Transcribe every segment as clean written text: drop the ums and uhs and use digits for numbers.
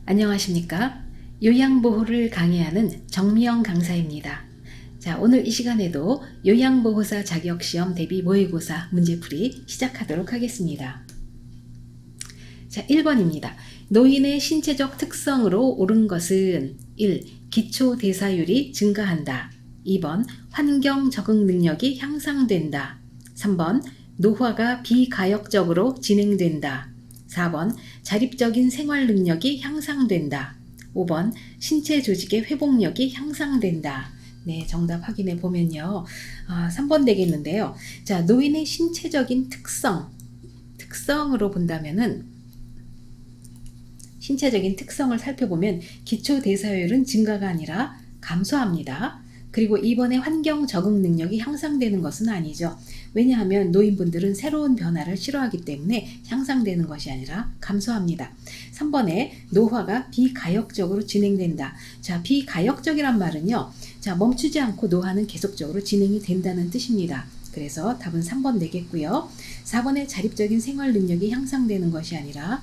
안녕하십니까? 요양보호를 강의하는 정미영 강사입니다. 자, 오늘 이 시간에도 요양보호사 자격시험 대비 모의고사 문제풀이 시작하도록 하겠습니다. 자, 1번입니다. 노인의 신체적 특성으로 옳은 것은 1. 기초대사율이 증가한다. 2번 환경 적응 능력이 향상된다. 3번 노화가 비가역적으로 진행된다. 4번 자립적인 생활 능력이 향상된다. 5번 신체 조직의 회복력이 향상된다. 네, 정답 확인해 보면요. 3번 되겠는데요. 자, 노인의 신체적인 특성으로 본다면은 신체적인 특성을 살펴보면 기초대사율은 증가가 아니라 감소합니다. 그리고 이번에 환경 적응 능력이 향상되는 것은 아니죠. 왜냐하면 노인분들은 새로운 변화를 싫어하기 때문에 향상되는 것이 아니라 감소합니다. 3번에 노화가 비가역적으로 진행된다. 자, 비가역적이란 말은요. 자, 멈추지 않고 노화는 계속적으로 진행이 된다는 뜻입니다. 그래서 답은 3번 되겠고요. 4번에 자립적인 생활 능력이 향상되는 것이 아니라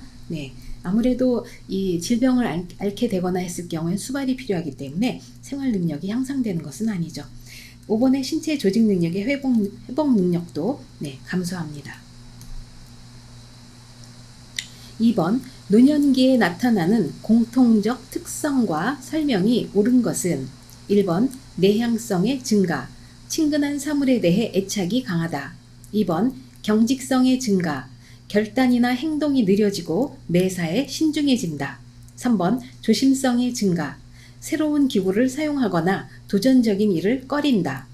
아무래도 이 질병을 앓게 되거나 했을 경우엔 수발이 필요하기 때문에 생활 능력이 향상되는 것은 아니죠. 5번의 신체 조직 능력의 회복 능력도 감소합니다. 2번 노년기에 나타나는 공통적 특성과 설명이 옳은 것은 1번 내향성의 증가, 친근한 사물에 대해 애착이 강하다. 2번 경직성의 증가, 결단이나 행동이 느려지고 매사에 신중해진다. 3번 조심성의 증가, 새로운 기구를 사용하거나 도전적인 일을 꺼린다.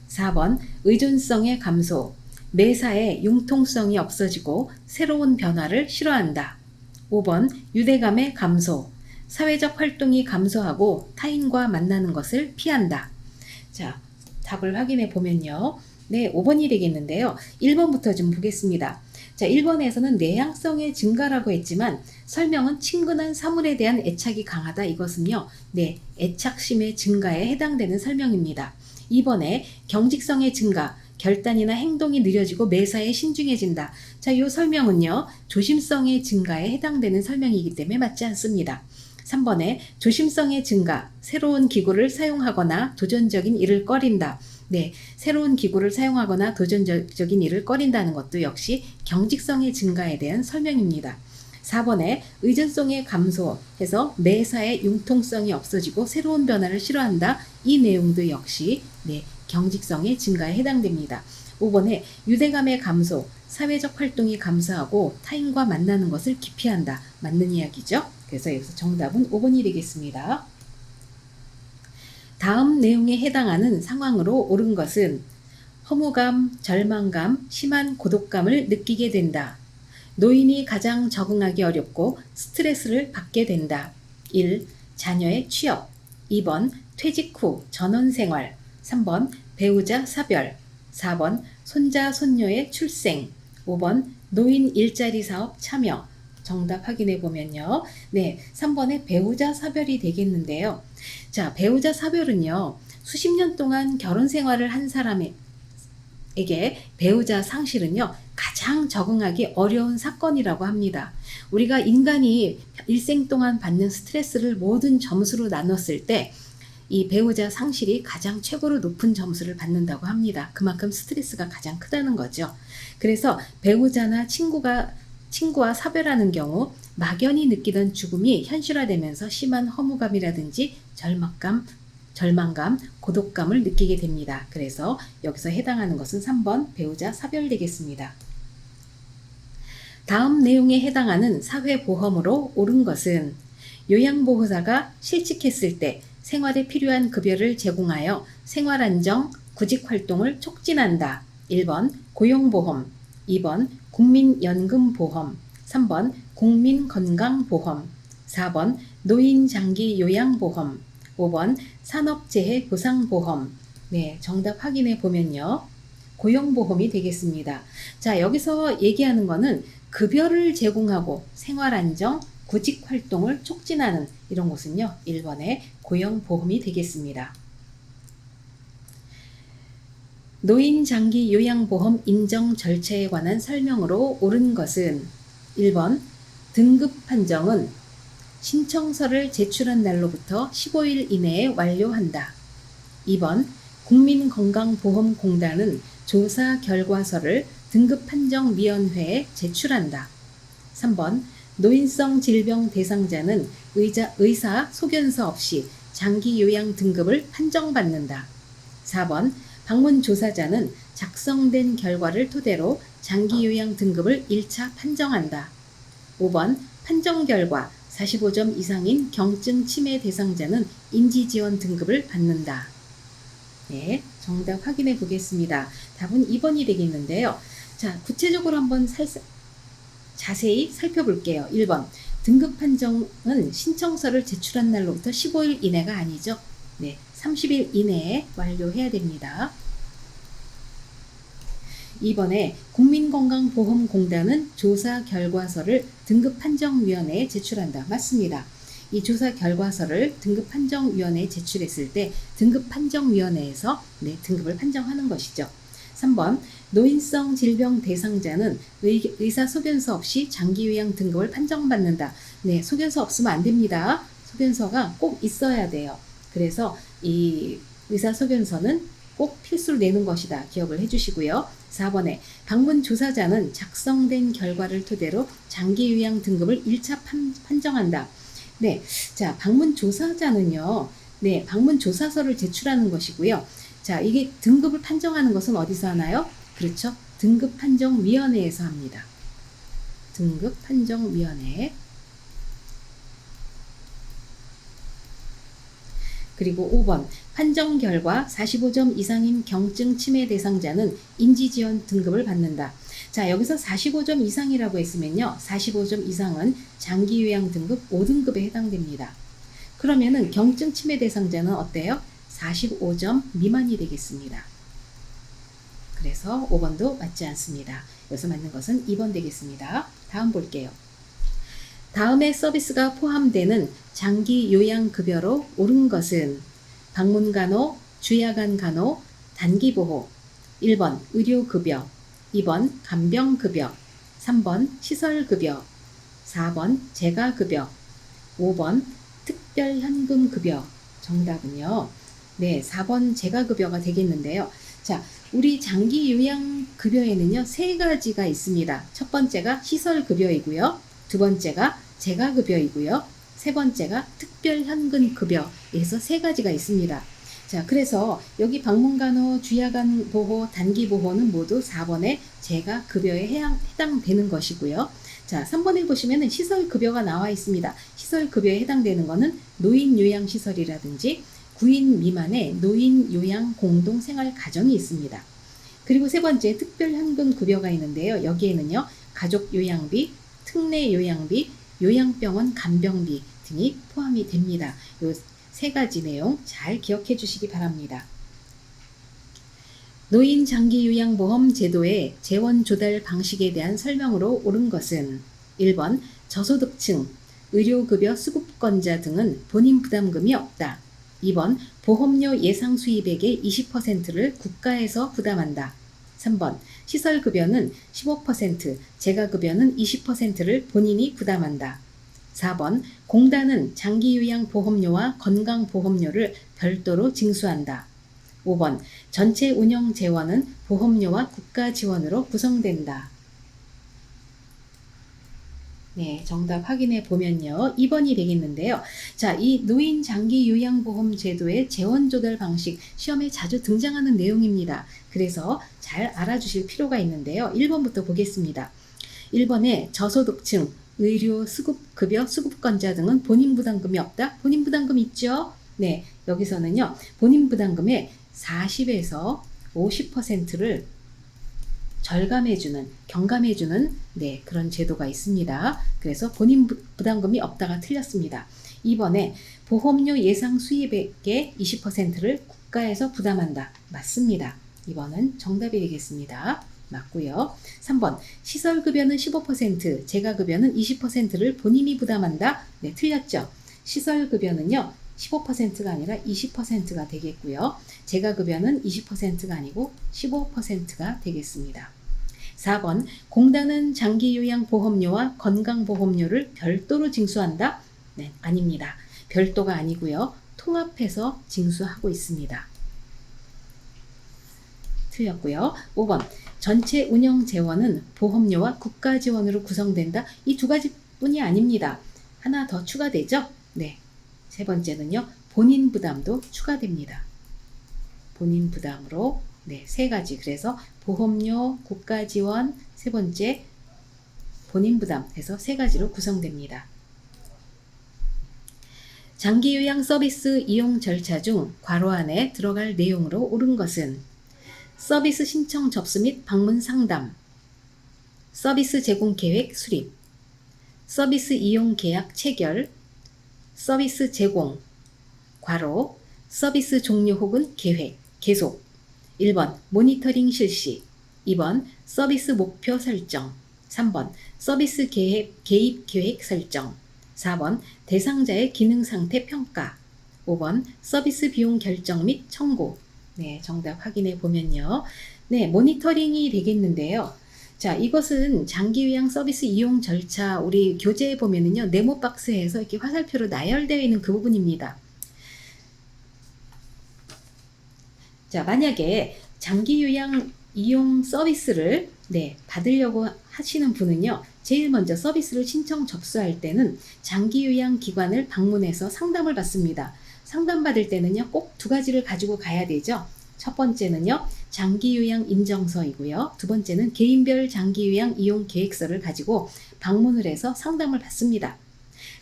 4번 의존성의 감소, 매사에 융통성이 없어지고 새로운 변화를 싫어한다. 5번 유대감의 감소, 사회적 활동이 감소하고 타인과 만나는 것을 피한다. 자, 답을 확인해 보면요. 5번이 되겠는데요. 1번부터 좀 보겠습니다. 자, 1번에서는 내향성의 증가라고 했지만 설명은 친근한 사물에 대한 애착이 강하다. 이것은요. 애착심의 증가에 해당되는 설명입니다. 2번에 경직성의 증가, 결단이나 행동이 느려지고 매사에 신중해진다. 자, 이 설명은요. 조심성의 증가에 해당되는 설명이기 때문에 맞지 않습니다. 3번에 조심성의 증가, 새로운 기구를 사용하거나 도전적인 일을 꺼린다. 새로운 기구를 사용하거나 도전적인 일을 꺼린다는 것도 역시 경직성의 증가에 대한 설명입니다. 4번에 의존성의 감소해서 매사의 융통성이 없어지고 새로운 변화를 싫어한다. 이 내용도 역시 경직성의 증가에 해당됩니다. 5번에 유대감의 감소, 사회적 활동이 감소하고 타인과 만나는 것을 기피한다. 맞는 이야기죠? 그래서 여기서 정답은 5번이 되겠습니다. 다음 내용에 해당하는 상황으로 옳은 것은 허무감, 절망감, 심한 고독감을 느끼게 된다. 노인이 가장 적응하기 어렵고 스트레스를 받게 된다. 1. 자녀의 취업. 2번 퇴직 후 전원생활. 3번 배우자 사별. 4번 손자 손녀의 출생. 5번 노인 일자리 사업 참여. 정답 확인해 보면요. 3번에 배우자 사별이 되겠는데요. 자, 배우자 사별은요. 수십 년 동안 결혼 생활을 한 사람에게 배우자 상실은요. 가장 적응하기 어려운 사건이라고 합니다. 우리가 인간이 일생 동안 받는 스트레스를 모든 점수로 나눴을 때 이 배우자 상실이 가장 최고로 높은 점수를 받는다고 합니다. 그만큼 스트레스가 가장 크다는 거죠. 그래서 배우자나 친구와 사별하는 경우 막연히 느끼던 죽음이 현실화되면서 심한 허무감이라든지 절망감, 고독감을 느끼게 됩니다. 그래서 여기서 해당하는 것은 3번 배우자 사별 되겠습니다. 다음 내용에 해당하는 사회보험으로 옳은 것은 요양보호사가 실직했을 때 생활에 필요한 급여를 제공하여 생활안정, 구직활동을 촉진한다. 1번 고용보험, 2번 국민연금보험, 3번 국민건강보험, 4번 노인장기요양보험, 5번 산업재해보상보험. 정답 확인해 보면요. 고용보험이 되겠습니다. 자, 여기서 얘기하는 거는 급여를 제공하고 생활안정, 구직활동을 촉진하는 이런 것은요. 1번의 고용보험이 되겠습니다. 노인장기요양보험 인정 절차에 관한 설명으로 옳은 것은 1번 등급 판정은 신청서를 제출한 날로부터 15일 이내에 완료한다. 2번 국민건강보험공단은 조사 결과서를 등급판정위원회에 제출한다. 3번 노인성 질병 대상자는 의사 소견서 없이 장기 요양 등급을 판정받는다. 4번 방문 조사자는 작성된 결과를 토대로 장기 요양 등급을 1차 판정한다. 5번 판정 결과 45점 이상인 경증 치매 대상자는 인지지원 등급을 받는다. 네, 정답 확인해 보겠습니다. 답은 2번이 되겠는데요. 자, 구체적으로 한번 자세히 살펴볼게요. 1번 등급 판정은 신청서를 제출한 날로부터 15일 이내가 아니죠. 네, 30일 이내에 완료해야 됩니다. 2번에 국민건강보험공단은 조사 결과서를 등급판정위원회에 제출한다. 맞습니다. 이 조사 결과서를 등급판정위원회에 제출했을 때 등급판정위원회에서 등급을 판정하는 것이죠. 3번 노인성 질병 대상자는 의사 소견서 없이 장기요양 등급을 판정받는다. 네, 소견서 없으면 안 됩니다. 소견서가 꼭 있어야 돼요. 그래서 이 의사 소견서는 꼭 필수로 내는 것이다. 기억을 해주시고요. 4번에 방문 조사자는 작성된 결과를 토대로 장기요양 등급을 1차 판정한다. 네, 자, 방문 조사자는요. 네, 방문 조사서를 제출하는 것이고요. 자, 이게 등급을 판정하는 것은 어디서 하나요? 그렇죠. 등급판정위원회에서 합니다. 등급판정위원회. 그리고 5번 판정 결과 45점 이상인 경증 치매 대상자는 인지지원 등급을 받는다. 자, 여기서 45점 이상이라고 했으면요. 45점 이상은 장기요양 등급 5등급에 해당됩니다. 그러면은 경증 치매 대상자는 어때요? 45점 미만이 되겠습니다. 그래서 5번도 맞지 않습니다. 여기서 맞는 것은 2번 되겠습니다. 다음 볼게요. 다음에 서비스가 포함되는 장기 요양급여로 오른 것은 방문간호, 주야간간호, 단기보호. 1번 의료급여, 2번 간병급여, 3번 시설급여, 4번 재가급여, 5번 특별현금급여. 정답은요. 네, 4번 재가급여가 되겠는데요. 자, 우리 장기 요양급여에는요, 세 가지가 있습니다. 첫 번째가 시설급여이고요. 두 번째가 재가급여이고요. 세 번째가 특별현금급여에서 세 가지가 있습니다. 자, 그래서 여기 방문간호, 주야간보호, 단기보호는 모두 4번의 재가급여에 해당되는 것이고요. 자, 3번에 보시면은 시설급여가 나와 있습니다. 시설급여에 해당되는 것은 노인요양시설이라든지 9인 미만의 노인요양 공동생활가정이 있습니다. 그리고 세 번째 특별현금급여가 있는데요. 여기에는요, 가족요양비, 특례요양비, 요양병원 간병비 등이 포함이 됩니다. 이 세 가지 내용 잘 기억해 주시기 바랍니다. 노인장기요양보험 제도의 재원 조달 방식에 대한 설명으로 옳은 것은 1번 저소득층, 의료급여 수급권자 등은 본인 부담금이 없다. 2번 보험료 예상 수입액의 20%를 국가에서 부담한다. 3번 시설급여는 15%, 재가급여는 20%를 본인이 부담한다. 4번 공단은 장기요양보험료와 건강보험료를 별도로 징수한다. 5번 전체 운영 재원은 보험료와 국가 지원으로 구성된다. 네, 정답 확인해 보면요. 2번이 되겠는데요. 자, 이 노인 장기 요양보험 제도의 재원 조달 방식 시험에 자주 등장하는 내용입니다. 그래서 잘 알아주실 필요가 있는데요. 1번부터 보겠습니다. 1번에 저소득층, 의료 수급급여 수급권자 등은 본인 부담금이 없다. 본인 부담금 있죠? 네, 여기서는요. 본인 부담금의 40에서 50%를 절감해주는, 경감해주는 그런 제도가 있습니다. 그래서 본인 부담금이 없다가 틀렸습니다. 2번에 보험료 예상 수입액의 20%를 국가에서 부담한다. 맞습니다. 2번은 정답이 되겠습니다. 맞고요. 3번 시설급여는 15%, 재가급여는 20%를 본인이 부담한다. 네, 틀렸죠. 시설급여는요. 15%가 아니라 20%가 되겠고요. 재가급여는 20%가 아니고 15%가 되겠습니다. 4번 공단은 장기요양보험료와 건강보험료를 별도로 징수한다. 네, 아닙니다. 별도가 아니고요. 통합해서 징수하고 있습니다. 틀렸고요. 5번 전체 운영 재원은 보험료와 국가 지원으로 구성된다. 이 두 가지뿐이 아닙니다. 하나 더 추가되죠? 네. 세 번째는요. 본인 부담도 추가됩니다. 본인 부담으로 네, 세 가지. 그래서 보험료, 국가 지원, 세 번째 본인 부담 해서 세 가지로 구성됩니다. 장기 요양 서비스 이용 절차 중 괄호 안에 들어갈 내용으로 옳은 것은 서비스 신청 접수 및 방문 상담, 서비스 제공 계획 수립, 서비스 이용 계약 체결, 서비스 제공, 괄호, 서비스 종료 혹은 계획, 계속. 1번 모니터링 실시, 2번 서비스 목표 설정, 3번 서비스 개입 계획 설정, 4번 대상자의 기능 상태 평가, 5번 서비스 비용 결정 및 청구. 네, 정답 확인해 보면요. 네, 모니터링이 되겠는데요. 자, 이것은 장기 요양 서비스 이용 절차 우리 교재에 보면은요. 네모 박스에서 이렇게 화살표로 나열되어 있는 그 부분입니다. 자, 만약에 장기 요양 이용 서비스를 네, 받으려고 하시는 분은요. 제일 먼저 서비스를 신청 접수할 때는 장기 요양 기관을 방문해서 상담을 받습니다. 상담받을 때는요. 꼭 두 가지를 가지고 가야 되죠. 첫 번째는요. 장기 요양 인정서이고요. 두 번째는 개인별 장기 요양 이용 계획서를 가지고 방문을 해서 상담을 받습니다.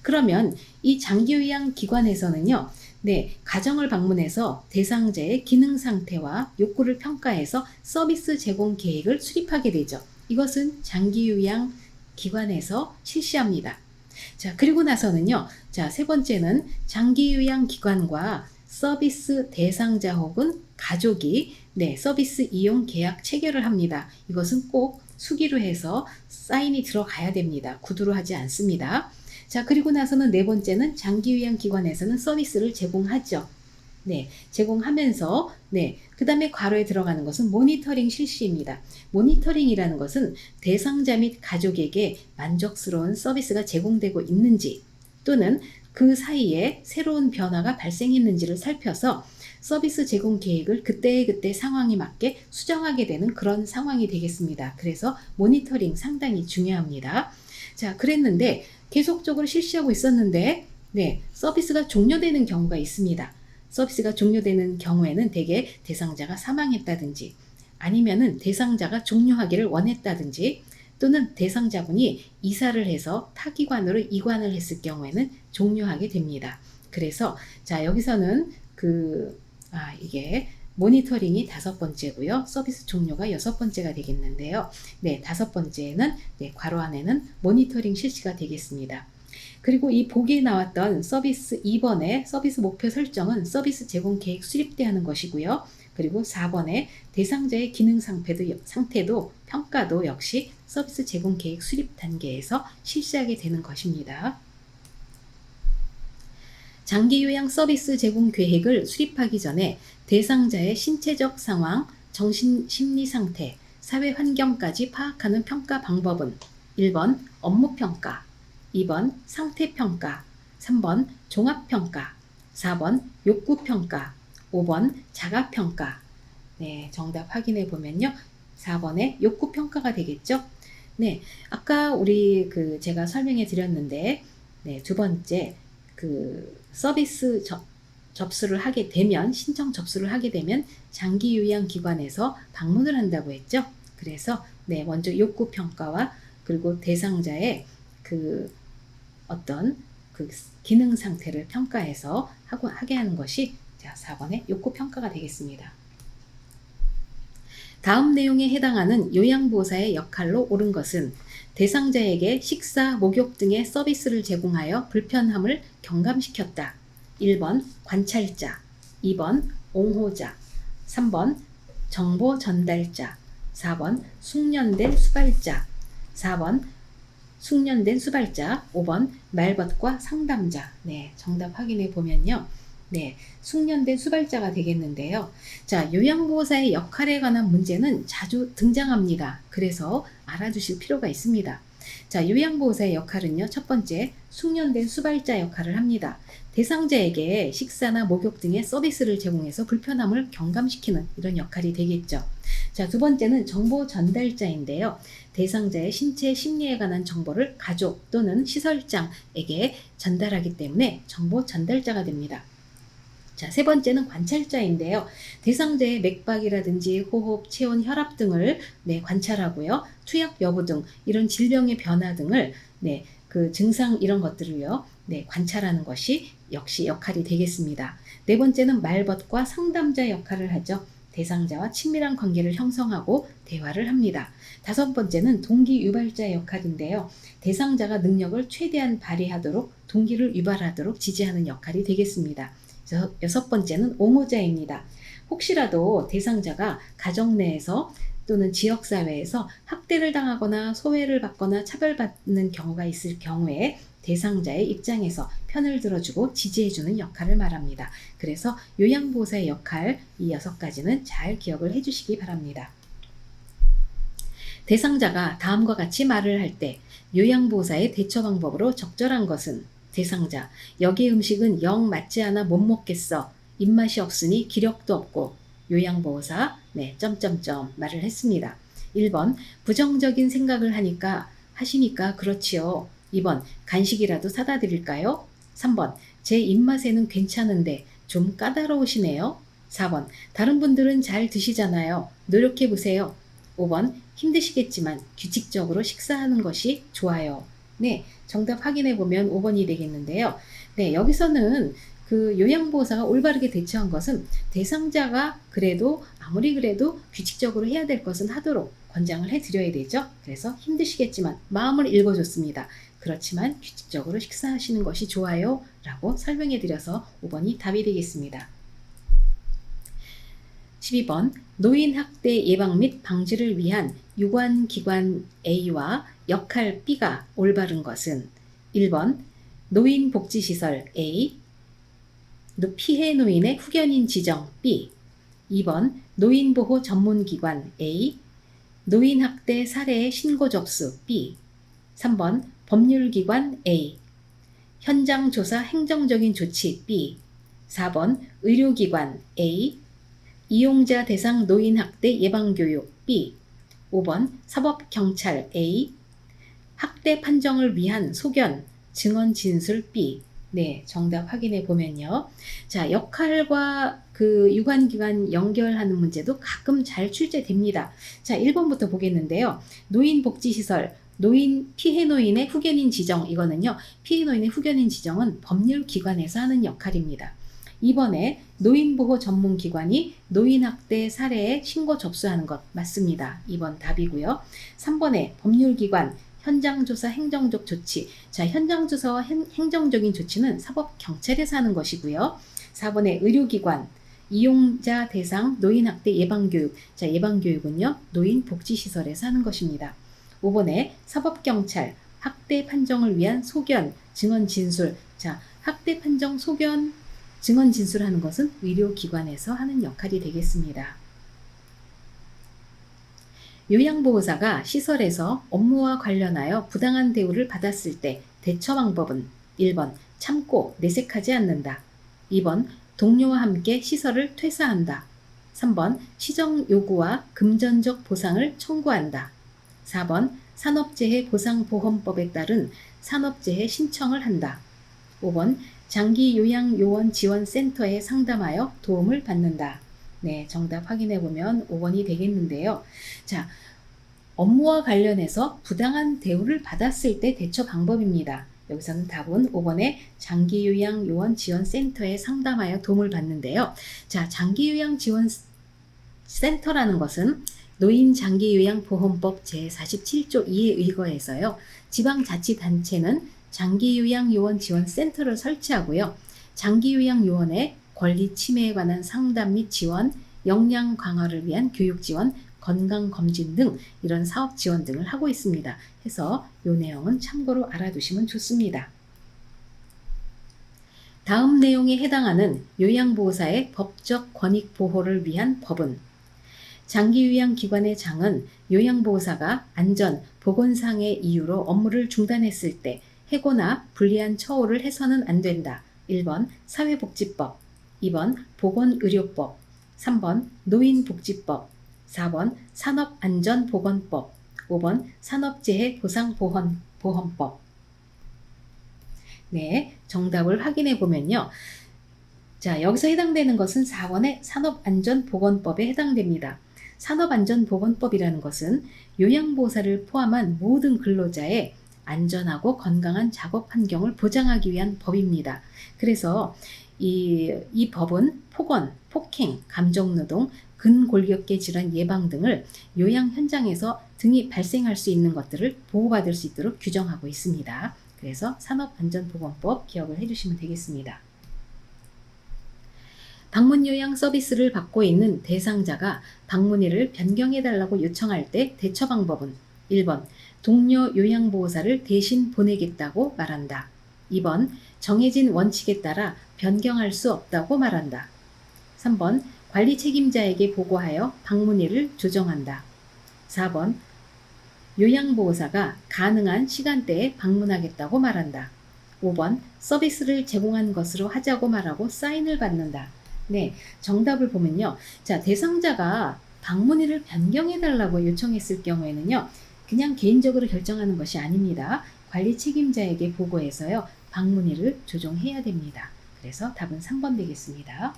그러면 이 장기 요양 기관에서는요. 네, 가정을 방문해서 대상자의 기능 상태와 욕구를 평가해서 서비스 제공 계획을 수립하게 되죠. 이것은 장기 요양 기관에서 실시합니다. 자, 그리고 나서는요. 자, 세 번째는 장기 요양 기관과 서비스 대상자 혹은 가족이 네, 서비스 이용 계약 체결을 합니다. 이것은 꼭 수기로 해서 사인이 들어가야 됩니다. 구두로 하지 않습니다. 자, 그리고 나서는 네 번째는 장기 요양 기관에서는 서비스를 제공하죠. 네, 제공하면서 네, 그 다음에 괄호에 들어가는 것은 모니터링 실시입니다. 모니터링이라는 것은 대상자 및 가족에게 만족스러운 서비스가 제공되고 있는지 또는 그 사이에 새로운 변화가 발생했는지를 살펴서 서비스 제공 계획을 그때그때 상황에 맞게 수정하게 되는 그런 상황이 되겠습니다. 그래서 모니터링 상당히 중요합니다. 자, 그랬는데 계속적으로 실시하고 있었는데 네, 서비스가 종료되는 경우가 있습니다. 서비스가 종료되는 경우에는 대개 대상자가 사망했다든지 아니면은 대상자가 종료하기를 원했다든지 또는 대상자분이 이사를 해서 타 기관으로 이관을 했을 경우에는 종료하게 됩니다. 그래서 자, 여기서는 이게 모니터링이 5번째고요. 서비스 종료가 6번째가 되겠는데요. 네, 5번째는 네, 괄호 안에는 모니터링 실시가 되겠습니다. 그리고 이 보기에 나왔던 서비스 2번의 서비스 목표 설정은 서비스 제공 계획 수립 때 하는 것이고요. 그리고 4번의 대상자의 기능 상태도 평가도 역시 서비스 제공 계획 수립 단계에서 실시하게 되는 것입니다. 장기 요양 서비스 제공 계획을 수립하기 전에 대상자의 신체적 상황, 정신 심리 상태, 사회 환경까지 파악하는 평가 방법은 1번 업무평가, 2번 상태평가, 3번 종합평가, 4번 욕구평가, 5번 자가평가. 네, 정답 확인해 보면요. 4번의 욕구평가가 되겠죠. 네, 아까 우리 제가 설명해 드렸는데, 네, 두 번째, 서비스 접수를 하게 되면, 신청 접수를 하게 되면 장기 요양 기관에서 방문을 한다고 했죠. 그래서, 네, 먼저 욕구평가와 그리고 대상자의 어떤 기능 상태를 평가해서 하게 하는 것이 자, 4번의 욕구평가가 되겠습니다. 다음 내용에 해당하는 요양보호사의 역할로 옳은 것은 대상자에게 식사, 목욕 등의 서비스를 제공하여 불편함을 경감시켰다. 1번 관찰자, 2번 옹호자, 3번 정보 전달자, 4번 숙련된 수발자, 4번 숙련된 수발자, 5번 말벗과 상담자. 네, 정답 확인해 보면요. 네, 숙련된 수발자가 되겠는데요. 자, 요양보호사의 역할에 관한 문제는 자주 등장합니다. 그래서 알아두실 필요가 있습니다. 자, 요양보호사의 역할은요. 첫 번째, 숙련된 수발자 역할을 합니다. 대상자에게 식사나 목욕 등의 서비스를 제공해서 불편함을 경감시키는 이런 역할이 되겠죠. 자, 두 번째는 정보 전달자인데요. 대상자의 신체 심리에 관한 정보를 가족 또는 시설장에게 전달하기 때문에 정보 전달자가 됩니다. 자, 세 번째는 관찰자인데요. 대상자의 맥박이라든지 호흡, 체온, 혈압 등을 관찰하고요. 투약 여부 등 이런 질병의 변화 등을 그 증상 이런 것들을요. 관찰하는 것이 역시 역할이 되겠습니다. 네 번째는 말벗과 상담자 역할을 하죠. 대상자와 친밀한 관계를 형성하고 대화를 합니다. 다섯 번째는 동기 유발자의 역할인데요. 대상자가 능력을 최대한 발휘하도록 동기를 유발하도록 지지하는 역할이 되겠습니다. 여섯 번째는 옹호자입니다. 혹시라도 대상자가 가정 내에서 또는 지역사회에서 학대를 당하거나 소외를 받거나 차별받는 경우가 있을 경우에 대상자의 입장에서 편을 들어주고 지지해주는 역할을 말합니다. 그래서 요양보호사의 역할 이 6가지는 잘 기억을 해주시기 바랍니다. 대상자가 다음과 같이 말을 할 때 요양보호사의 대처 방법으로 적절한 것은 대상자, 여기 음식은 영 맞지 않아 못 먹겠어. 입맛이 없으니 기력도 없고 요양보호사 점점점 말을 했습니다. 1번 부정적인 생각을 하시니까 그렇지요. 2번 간식이라도 사다 드릴까요? 3번 제 입맛에는 괜찮은데 좀 까다로우시네요. 4번 다른 분들은 잘 드시잖아요. 노력해 보세요. 5번 힘드시겠지만 규칙적으로 식사하는 것이 좋아요. 정답 확인해 보면 5번이 되겠는데요. 여기서는 그 요양보호사가 올바르게 대처한 것은 대상자가 아무리 그래도 규칙적으로 해야 될 것은 하도록 권장을 해드려야 되죠. 그래서 힘드시겠지만 마음을 읽어줬습니다. 그렇지만 규칙적으로 식사하시는 것이 좋아요 라고 설명해 드려서 5번이 답이 되겠습니다. 12번 노인학대 예방 및 방지를 위한 유관기관 A와 역할 B가 올바른 것은 1번 노인복지시설 A, 피해 노인의 후견인 지정 B, 2번 노인보호 전문기관 A, 노인학대 사례의 신고 접수 B, 3번 법률기관 A, 현장조사 행정적인 조치 B, 4번 의료기관 A, 이용자 대상 노인학대 예방교육 B, 5번 사법경찰 A, 학대 판정을 위한 소견, 증언 진술 B. 정답 확인해 보면요. 자, 역할과 그 유관기관 연결하는 문제도 가끔 잘 출제됩니다. 자, 1번부터 보겠는데요. 노인복지시설, 피해 노인의 후견인 지정, 이거는요. 피해 노인의 후견인 지정은 법률기관에서 하는 역할입니다. 2번에 노인보호 전문기관이 노인학대 사례에 신고 접수하는 것 맞습니다. 2번 답이고요. 3번에 법률기관 현장조사 행정적 조치. 자, 현장조사와 행정적인 조치는 사법경찰에서 하는 것이고요. 4번에 의료기관 이용자 대상 노인학대 예방교육. 자, 예방교육은요. 노인복지시설에서 하는 것입니다. 5번에 사법경찰 학대 판정을 위한 소견, 증언 진술. 자, 학대 판정, 소견, 증언 진술하는 것은 의료기관에서 하는 역할이 되겠습니다. 요양보호사가 시설에서 업무와 관련하여 부당한 대우를 받았을 때 대처 방법은 1번 참고 내색하지 않는다. 2번 동료와 함께 시설을 퇴사한다. 3번 시정 요구와 금전적 보상을 청구한다. 4번 산업재해 보상보험법에 따른 산업재해 신청을 한다. 5번 장기요양요원지원센터에 상담하여 도움을 받는다. 정답 확인해 보면 5번이 되겠는데요. 자, 업무와 관련해서 부당한 대우를 받았을 때 대처 방법입니다. 여기서는 답은 5번에 장기요양요원지원센터에 상담하여 도움을 받는데요. 자, 장기요양지원센터라는 것은 노인장기요양보험법 제47조 2에 의거해서요. 지방자치단체는 장기요양요원지원센터를 설치하고요. 장기요양요원의 권리 침해에 관한 상담 및 지원, 역량 강화를 위한 교육 지원, 건강검진 등 이런 사업 지원 등을 하고 있습니다. 해서 이 내용은 참고로 알아두시면 좋습니다. 다음 내용에 해당하는 요양보호사의 법적 권익 보호를 위한 법은 장기요양기관의 장은 요양보호사가 안전, 보건상의 이유로 업무를 중단했을 때 해고나 불리한 처우를 해서는 안 된다. 1번 사회복지법, 2번 보건의료법, 3번 노인복지법, 4번 산업안전보건법, 5번 산업재해보상보험법. 네, 정답을 확인해 보면요. 자, 여기서 해당되는 것은 4번의 산업안전보건법에 해당됩니다. 산업안전보건법이라는 것은 요양보호사를 포함한 모든 근로자의 안전하고 건강한 작업 환경을 보장하기 위한 법입니다. 그래서 이 법은 폭언, 폭행, 감정노동, 근골격계 질환 예방 등을 요양 현장에서 등이 발생할 수 있는 것들을 보호받을 수 있도록 규정하고 있습니다. 그래서 산업안전보건법 기억을 해주시면 되겠습니다. 방문 요양 서비스를 받고 있는 대상자가 방문일을 변경해달라고 요청할 때 대처 방법은 1번 동료 요양보호사를 대신 보내겠다고 말한다. 2번 정해진 원칙에 따라 변경할 수 없다고 말한다. 3번 관리 책임자에게 보고하여 방문일을 조정한다. 4번 요양보호사가 가능한 시간대에 방문하겠다고 말한다. 5번 서비스를 제공한 것으로 하자고 말하고 사인을 받는다. 네, 정답을 보면요. 자, 대상자가 방문일을 변경해달라고 요청했을 경우에는요. 그냥 개인적으로 결정하는 것이 아닙니다. 관리 책임자에게 보고해서요. 방문일을 조정해야 됩니다. 그래서 답은 3번 되겠습니다.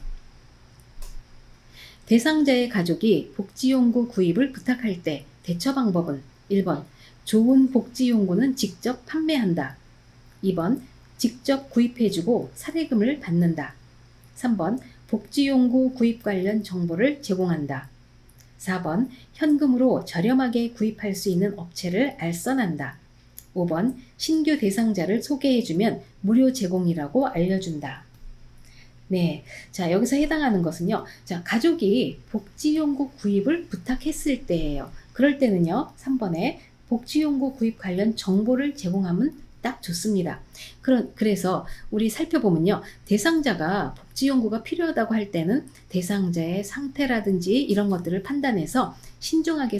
대상자의 가족이 복지용구 구입을 부탁할 때 대처 방법은 1번 좋은 복지용구는 직접 판매한다. 2번 직접 구입해주고 사례금을 받는다. 3번 복지용구 구입 관련 정보를 제공한다. 4번 현금으로 저렴하게 구입할 수 있는 업체를 알선한다. 5번 신규 대상자를 소개해주면 무료 제공이라고 알려준다. 네, 자 여기서 해당하는 것은요. 자 가족이 복지용구 구입을 부탁했을 때예요. 그럴 때는요. 3번에 복지용구 구입 관련 정보를 제공하면 딱 좋습니다. 그래서 우리 살펴보면요. 대상자가 복지용구가 필요하다고 할 때는 대상자의 상태라든지 이런 것들을 판단해서 신중하게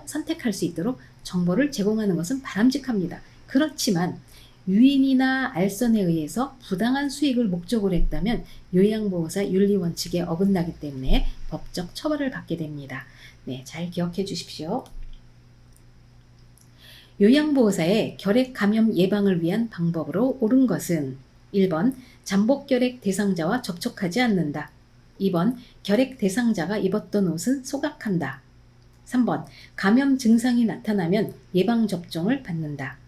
선택할 수 있도록 정보를 제공하는 것은 바람직합니다. 그렇지만 유인이나 알선에 의해서 부당한 수익을 목적으로 했다면 요양보호사 윤리원칙에 어긋나기 때문에 법적 처벌을 받게 됩니다. 네, 잘 기억해 주십시오. 요양보호사의 결핵 감염 예방을 위한 방법으로 옳은 것은 1번 잠복결핵 대상자와 접촉하지 않는다. 2번 결핵 대상자가 입었던 옷은 소각한다. 3번 감염 증상이 나타나면 예방접종을 받는다.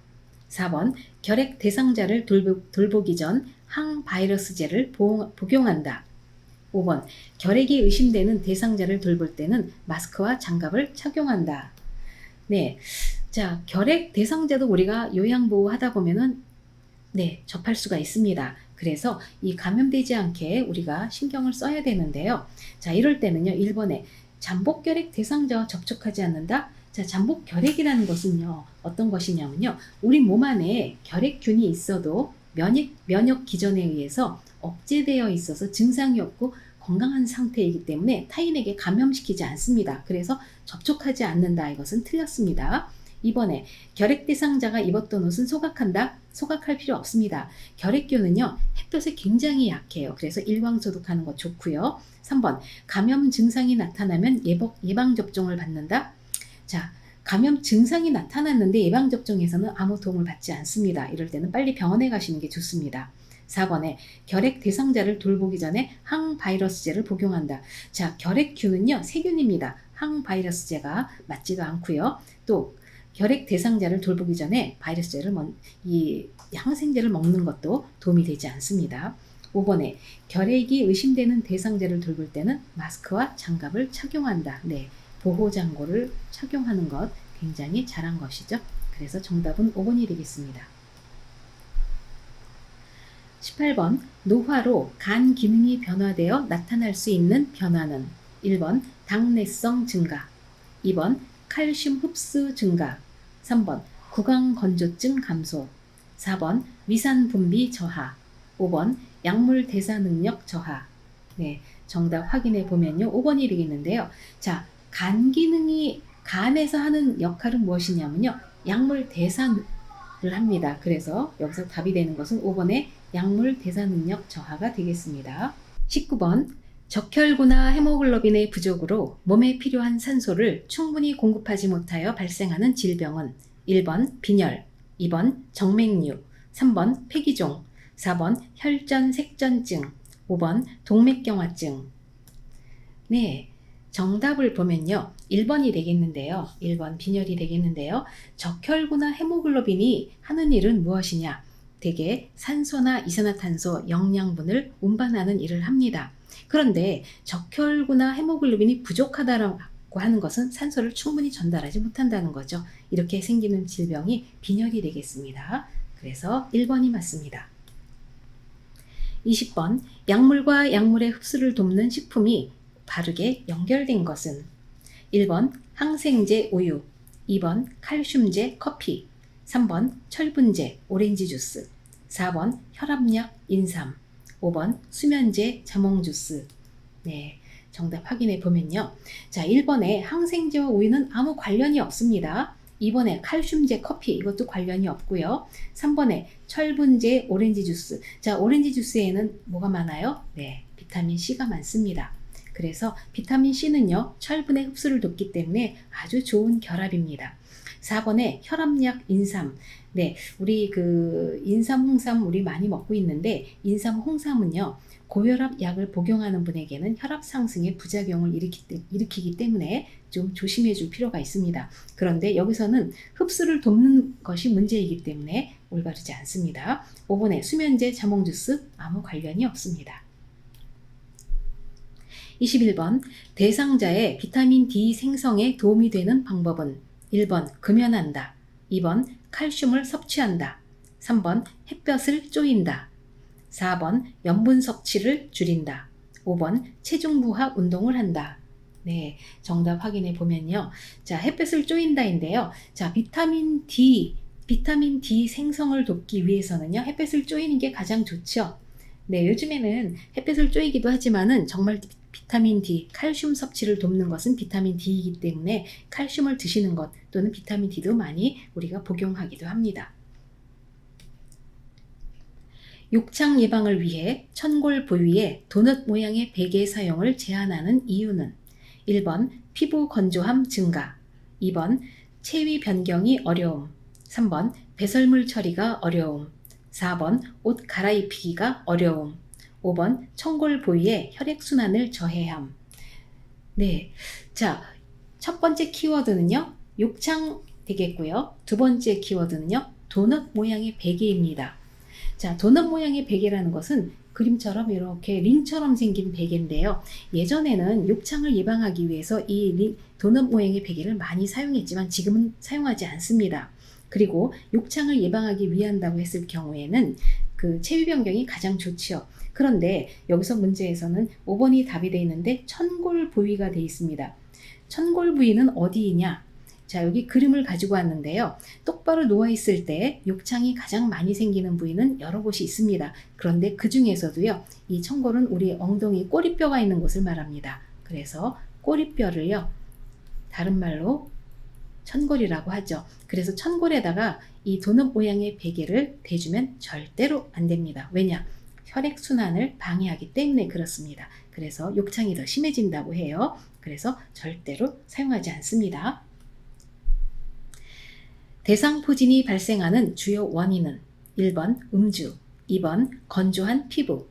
4번 결핵 대상자를 돌보기 전 항바이러스제를 복용한다. 5번 결핵이 의심되는 대상자를 돌볼 때는 마스크와 장갑을 착용한다. 네, 자 결핵 대상자도 우리가 요양보호 하다 보면은 네 접할 수가 있습니다. 그래서 이 감염되지 않게 우리가 신경을 써야 되는데요. 자 이럴 때는요 1번에 잠복결핵 대상자와 접촉하지 않는다. 자 잠복결핵이라는 것은요 어떤 것이냐면요 우리 몸 안에 결핵균이 있어도 면역 기전에 의해서 억제되어 있어서 증상이 없고 건강한 상태이기 때문에 타인에게 감염시키지 않습니다. 그래서 접촉하지 않는다 이것은 틀렸습니다. 이번에 결핵 대상자가 입었던 옷은 소각한다? 소각할 필요 없습니다. 결핵균은요 햇볕에 굉장히 약해요. 그래서 일광소독하는 것 좋고요. 3번 감염 증상이 나타나면 예방접종을 받는다? 자 감염 증상이 나타났는데 예방접종에서는 아무 도움을 받지 않습니다. 이럴 때는 빨리 병원에 가시는 게 좋습니다. 4번에 결핵 대상자를 돌보기 전에 항바이러스제를 복용한다. 자 결핵균은요 세균입니다. 항바이러스제가 맞지도 않고요. 또 결핵 대상자를 돌보기 전에 바이러스제를 이 항생제를 먹는 것도 도움이 되지 않습니다. 5번에 결핵이 의심되는 대상자를 돌볼 때는 마스크와 장갑을 착용한다. 네, 보호장구를 착용하는 것 굉장히 잘한 것이죠. 그래서 정답은 5번이 되겠습니다. 18번 노화로 간 기능이 변화되어 나타날 수 있는 변화는 1번 당내성 증가, 2번 칼슘 흡수 증가, 3번 구강 건조증 감소, 4번 위산 분비 저하, 5번 약물 대사 능력 저하. 네, 정답 확인해 보면요. 5번이 되겠는데요. 자, 간 기능이 간에서 하는 역할은 무엇이냐면요. 약물 대사를 합니다. 그래서 여기서 답이 되는 것은 5번의 약물 대사 능력 저하가 되겠습니다. 19번 적혈구나 헤모글로빈의 부족으로 몸에 필요한 산소를 충분히 공급하지 못하여 발생하는 질병은 1번 빈혈, 2번 정맥류, 3번 폐기종, 4번 혈전색전증, 5번 동맥경화증. 네, 정답을 보면요. 1번이 되겠는데요. 1번 빈혈이 되겠는데요. 적혈구나 헤모글로빈이 하는 일은 무엇이냐? 대개 산소나 이산화탄소, 영양분을 운반하는 일을 합니다. 그런데 적혈구나 헤모글로빈이 부족하다고 하는 것은 산소를 충분히 전달하지 못한다는 거죠. 이렇게 생기는 질병이 빈혈이 되겠습니다. 그래서 1번이 맞습니다. 20번 약물과 약물의 흡수를 돕는 식품이 바르게 연결된 것은 1번 항생제 우유, 2번 칼슘제 커피, 3번 철분제 오렌지 주스, 4번 혈압약 인삼, 5번 수면제 자몽 주스. 네, 정답 확인해 보면요. 자, 1번에 항생제와 우유는 아무 관련이 없습니다. 2번에 칼슘제 커피 이것도 관련이 없고요. 3번에 철분제 오렌지 주스. 자, 오렌지 주스에는 뭐가 많아요? 네, 비타민 C가 많습니다. 그래서 비타민 C는요, 철분의 흡수를 돕기 때문에 아주 좋은 결합입니다. 4번에 혈압약 인삼. 네, 우리 인삼, 홍삼 우리 많이 먹고 있는데 인삼, 홍삼은요, 고혈압 약을 복용하는 분에게는 혈압 상승의 부작용을 일으키기 때문에 좀 조심해 줄 필요가 있습니다. 그런데 여기서는 흡수를 돕는 것이 문제이기 때문에 올바르지 않습니다. 5번에 수면제 자몽 주스 아무 관련이 없습니다. 21번 대상자의 비타민 D 생성에 도움이 되는 방법은 1번 금연한다, 2번 칼슘을 섭취한다, 3번 햇볕을 쬐인다, 4번 염분 섭취를 줄인다, 5번 체중 부하 운동을 한다. 네, 정답 확인해 보면요. 자, 햇볕을 쬐인다인데요. 자, 비타민 D 생성을 돕기 위해서는요, 햇볕을 쬐이는 게 가장 좋죠. 네, 요즘에는 햇볕을 쬐이기도 하지만은 정말 비타민 D, 칼슘 섭취를 돕는 것은 비타민 D이기 때문에 칼슘을 드시는 것 또는 비타민 D도 많이 우리가 복용하기도 합니다. 욕창 예방을 위해 천골 부위에 도넛 모양의 베개 사용을 제한하는 이유는 1번 피부 건조함 증가, 2번 체위 변경이 어려움, 3번 배설물 처리가 어려움, 4번 옷 갈아입히기가 어려움, 5번 천골 부위의 혈액순환을 저해함. 네, 자, 첫 번째 키워드는요, 욕창 되겠고요. 두 번째 키워드는요, 도넛 모양의 베개입니다. 자, 도넛 모양의 베개라는 것은 그림처럼 이렇게 링처럼 생긴 베개인데요. 예전에는 욕창을 예방하기 위해서 이 도넛 모양의 베개를 많이 사용했지만 지금은 사용하지 않습니다. 그리고 욕창을 예방하기 위한다고 했을 경우에는 체위 변경이 가장 좋지요. 그런데 여기서 문제에서는 5번이 답이 되어 있는데 천골 부위가 되어 있습니다. 천골 부위는 어디이냐? 자, 여기 그림을 가지고 왔는데요. 똑바로 누워 있을 때 욕창이 가장 많이 생기는 부위는 여러 곳이 있습니다. 그런데 그 중에서도요, 이 천골은 우리 엉덩이 꼬리뼈가 있는 곳을 말합니다. 그래서 꼬리뼈를요, 다른 말로 천골이라고 하죠. 그래서 천골에다가 이 도넛 모양의 베개를 대주면 절대로 안 됩니다. 왜냐? 혈액순환을 방해하기 때문에 그렇습니다. 그래서 욕창이 더 심해진다고 해요. 그래서 절대로 사용하지 않습니다. 대상포진이 발생하는 주요 원인은 1번 음주, 2번 건조한 피부,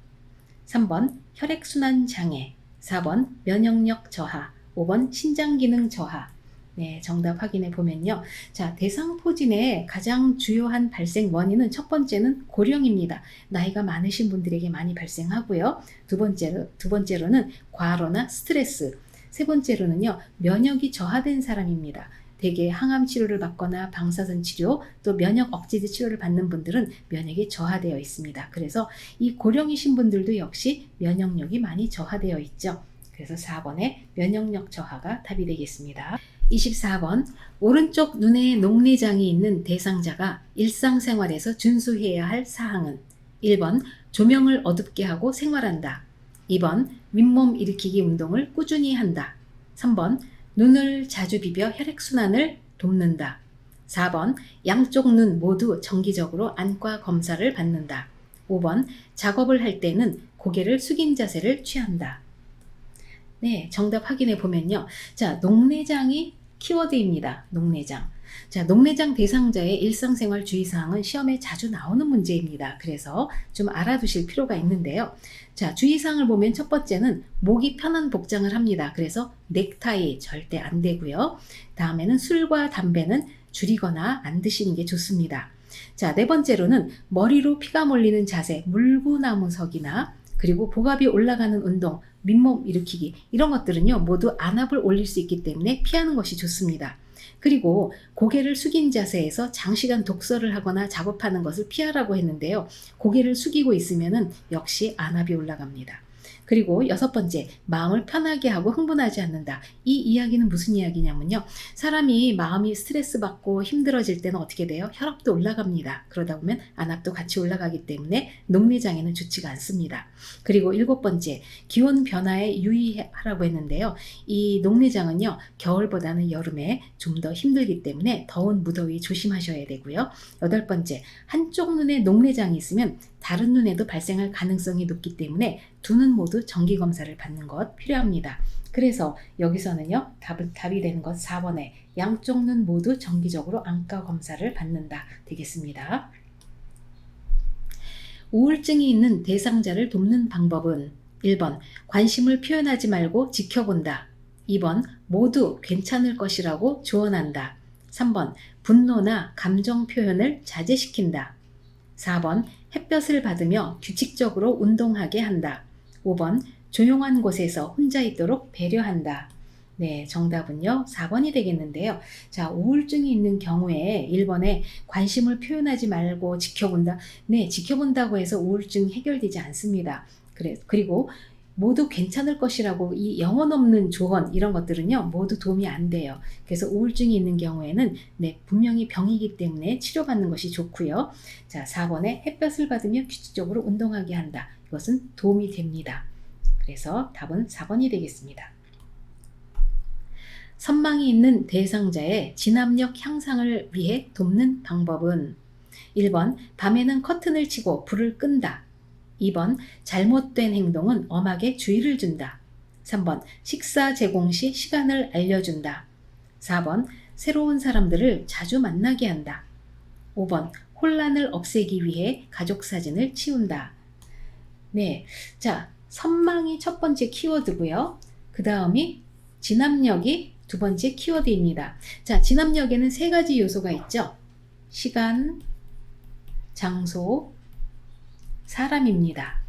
3번 혈액순환 장애, 4번 면역력 저하, 5번 신장기능 저하. 네, 정답 확인해 보면요. 자, 대상포진의 가장 주요한 발생 원인은 첫 번째는 고령입니다. 나이가 많으신 분들에게 많이 발생하고요. 두 번째로는 과로나 스트레스, 세 번째로는요, 면역이 저하된 사람입니다. 대개 항암 치료를 받거나 방사선 치료, 또 면역 억제제 치료를 받는 분들은 면역이 저하되어 있습니다. 그래서 이 고령이신 분들도 역시 면역력이 많이 저하되어 있죠. 그래서 4번에 면역력 저하가 답이 되겠습니다. 24번 오른쪽 눈에 녹내장이 있는 대상자가 일상생활에서 준수해야 할 사항은 1번 조명을 어둡게 하고 생활한다, 2번 윗몸 일으키기 운동을 꾸준히 한다, 3번 눈을 자주 비벼 혈액순환을 돕는다, 4번 양쪽 눈 모두 정기적으로 안과 검사를 받는다. 5번 작업을 할 때는 고개를 숙인 자세를 취한다. 네, 정답 확인해 보면요. 자, 녹내장이 키워드입니다. 녹내장. 자, 녹내장 대상자의 일상생활 주의사항은 시험에 자주 나오는 문제입니다. 그래서 좀 알아두실 필요가 있는데요. 자, 주의사항을 보면 첫 번째는 목이 편한 복장을 합니다. 그래서 넥타이 절대 안 되고요. 다음에는 술과 담배는 줄이거나 안 드시는 게 좋습니다. 자, 네 번째로는 머리로 피가 몰리는 자세, 물구나무서기나 그리고 복압이 올라가는 운동, 민몸 일으키기 이런 것들은요 모두 안압을 올릴 수 있기 때문에 피하는 것이 좋습니다. 그리고 고개를 숙인 자세에서 장시간 독서를 하거나 작업하는 것을 피하라고 했는데요. 고개를 숙이고 있으면은 역시 안압이 올라갑니다. 그리고 여섯 번째, 마음을 편하게 하고 흥분하지 않는다. 이 이야기는 무슨 이야기냐면요. 사람이 마음이 스트레스 받고 힘들어질 때는 어떻게 돼요? 혈압도 올라갑니다. 그러다 보면 안압도 같이 올라가기 때문에 녹내장에는 좋지가 않습니다. 그리고 일곱 번째, 기온 변화에 유의하라고 했는데요. 이 녹내장은요, 겨울보다는 여름에 좀 더 힘들기 때문에 더운 무더위 조심하셔야 되고요. 여덟 번째, 한쪽 눈에 녹내장이 있으면 다른 눈에도 발생할 가능성이 높기 때문에 두 눈 모두 정기검사를 받는 것 필요합니다. 그래서 여기서는요, 답이 되는 것 4번에 양쪽 눈 모두 정기적으로 안과 검사를 받는다 되겠습니다. 우울증이 있는 대상자를 돕는 방법은 1번 관심을 표현하지 말고 지켜본다. 2번 모두 괜찮을 것이라고 조언한다. 3번 분노나 감정 표현을 자제시킨다. 4번 햇볕을 받으며 규칙적으로 운동하게 한다. 5번 조용한 곳에서 혼자 있도록 배려한다. 네, 정답은요 4번이 되겠는데요. 자, 우울증이 있는 경우에 1번에 관심을 표현하지 말고 지켜본다. 네, 지켜본다고 해서 우울증 해결되지 않습니다. 그리고 모두 괜찮을 것이라고 이 영혼 없는 조언 이런 것들은요 모두 도움이 안 돼요. 그래서 우울증이 있는 경우에는 네, 분명히 병이기 때문에 치료받는 것이 좋고요. 자, 4번에 햇볕을 받으며 규칙적으로 운동하게 한다. 이것은 도움이 됩니다. 그래서 답은 4번이 되겠습니다. 선망이 있는 대상자의 진압력 향상을 위해 돕는 방법은 1번 밤에는 커튼을 치고 불을 끈다. 2번 잘못된 행동은 엄하게 주의를 준다. 3번 식사 제공 시 시간을 알려준다. 4번 새로운 사람들을 자주 만나게 한다. 5번 혼란을 없애기 위해 가족 사진을 치운다. 네, 자, 선망이 첫 번째 키워드고요. 그 다음이 진압력이 두 번째 키워드입니다. 자, 진압력에는 세 가지 요소가 있죠. 시간, 장소, 사람입니다.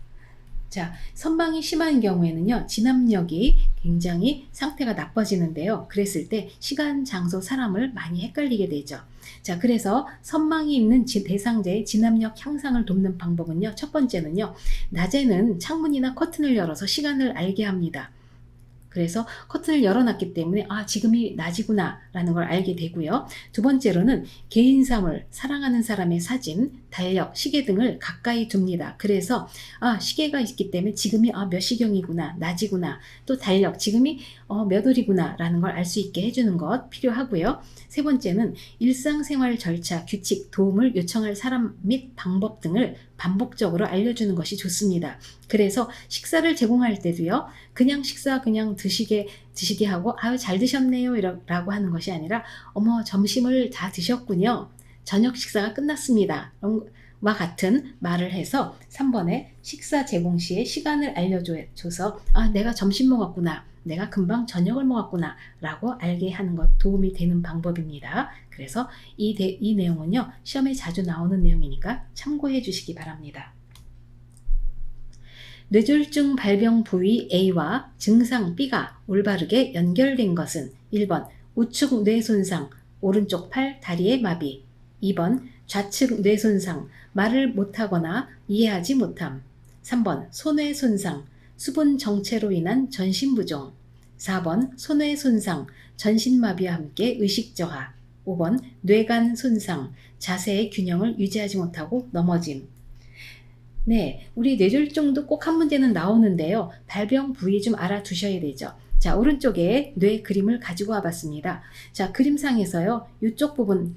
자, 선망이 심한 경우에는요, 진압력이 굉장히 상태가 나빠지는데요. 그랬을 때 시간, 장소, 사람을 많이 헷갈리게 되죠. 자, 그래서 선망이 있는 대상자의 진압력 향상을 돕는 방법은요, 첫 번째는요, 낮에는 창문이나 커튼을 열어서 시간을 알게 합니다. 그래서 커튼을 열어놨기 때문에 지금이 낮이구나 라는 걸 알게 되고요. 두 번째로는 개인사물, 사랑하는 사람의 사진, 달력, 시계 등을 가까이 둡니다. 그래서 시계가 있기 때문에 지금이 몇 시경이구나, 낮이구나, 또 달력, 지금이 몇 월이구나 라는 걸 알 수 있게 해주는 것 필요하고요. 세 번째는 일상생활 절차, 규칙, 도움을 요청할 사람 및 방법 등을 반복적으로 알려주는 것이 좋습니다. 그래서 식사를 제공할 때도요, 그냥 식사 그냥 드시게 하고 잘 드셨네요 라고 하는 것이 아니라 어머 점심을 다 드셨군요, 저녁 식사가 끝났습니다 와 같은 말을 해서 3번에 식사 제공 시에 시간을 알려줘서 내가 점심 먹었구나, 내가 금방 저녁을 먹었구나 라고 알게 하는 것 도움이 되는 방법입니다. 그래서 이 내용은요 시험에 자주 나오는 내용이니까 참고해 주시기 바랍니다. 뇌졸중 발병 부위 A와 증상 B가 올바르게 연결된 것은 1번 우측 뇌손상, 오른쪽 팔, 다리의 마비. 2번 좌측 뇌손상, 말을 못하거나 이해하지 못함. 3번 손의 손상, 수분 정체로 인한 전신부종. 4번 손의 손상, 전신마비와 함께 의식저하. 5번 뇌간 손상, 자세의 균형을 유지하지 못하고 넘어짐. 네, 우리 뇌졸중도 꼭 한 문제는 나오는데요. 발병 부위 좀 알아두셔야 되죠. 자, 오른쪽에 뇌 그림을 가지고 와봤습니다. 자, 그림상에서요, 이쪽 부분은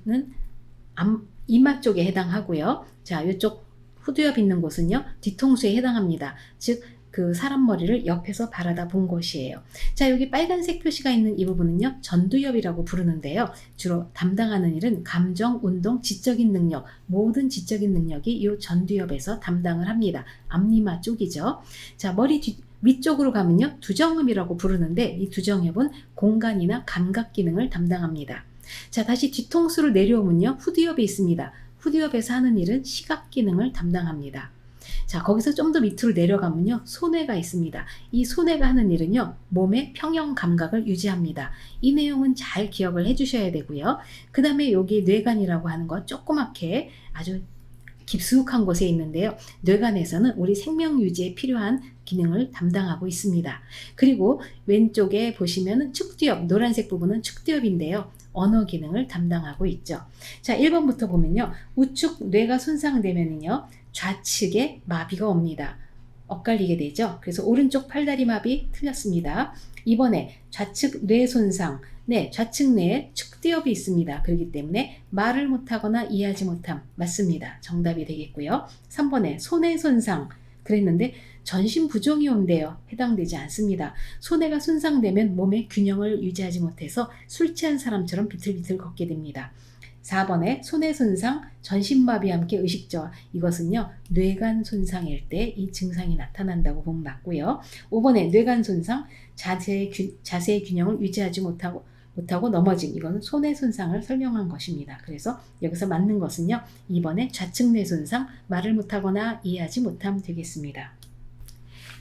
이마 쪽에 해당하고요. 자, 이쪽 후두엽 있는 곳은요, 뒤통수에 해당합니다. 즉, 그 사람 머리를 옆에서 바라다 본 곳이에요. 자, 여기 빨간색 표시가 있는 이 부분은요, 전두엽이라고 부르는데요. 주로 담당하는 일은 감정, 운동, 지적인 능력, 모든 지적인 능력이 이 전두엽에서 담당을 합니다. 앞니마 쪽이죠. 자, 머리 위쪽으로 가면요, 두정읍이라고 부르는데 이 두정엽은 공간이나 감각 기능을 담당합니다. 자, 다시 뒤통수로 내려오면요, 후두엽이 있습니다. 후두엽에서 하는 일은 시각 기능을 담당합니다. 자, 거기서 좀 더 밑으로 내려가면요, 소뇌가 있습니다. 이 소뇌가 하는 일은요, 몸의 평형 감각을 유지합니다. 이 내용은 잘 기억을 해주셔야 되고요. 그 다음에 여기 뇌관이라고 하는 거 조그맣게 아주 깊숙한 곳에 있는데요. 뇌관에서는 우리 생명 유지에 필요한 기능을 담당하고 있습니다. 그리고 왼쪽에 보시면은 축두엽, 노란색 부분은 축두엽인데요. 언어 기능을 담당하고 있죠. 자, 1번부터 보면요. 우측 뇌가 손상되면은요, 좌측에 마비가 옵니다. 엇갈리게 되죠. 그래서 오른쪽 팔다리 마비 틀렸습니다. 이번에 좌측 뇌 손상, 네, 좌측 뇌에 축두엽이 있습니다. 그렇기 때문에 말을 못하거나 이해하지 못함, 맞습니다. 정답이 되겠고요. 3번에 손의 손상 그랬는데 전신 부종이 온대요. 해당되지 않습니다. 손해가 손상되면 몸의 균형을 유지하지 못해서 술 취한 사람처럼 비틀비틀 걷게 됩니다. 4번에 손해 손상, 전신마비와 함께 의식저하. 이것은요, 뇌관 손상일 때 이 증상이 나타난다고 보면 맞고요. 5번에 뇌관 손상, 자세의 균형을 유지하지 못하고 넘어짐. 이거는 손해 손상을 설명한 것입니다. 그래서 여기서 맞는 것은요, 2번에 좌측 뇌 손상, 말을 못하거나 이해하지 못함 되겠습니다.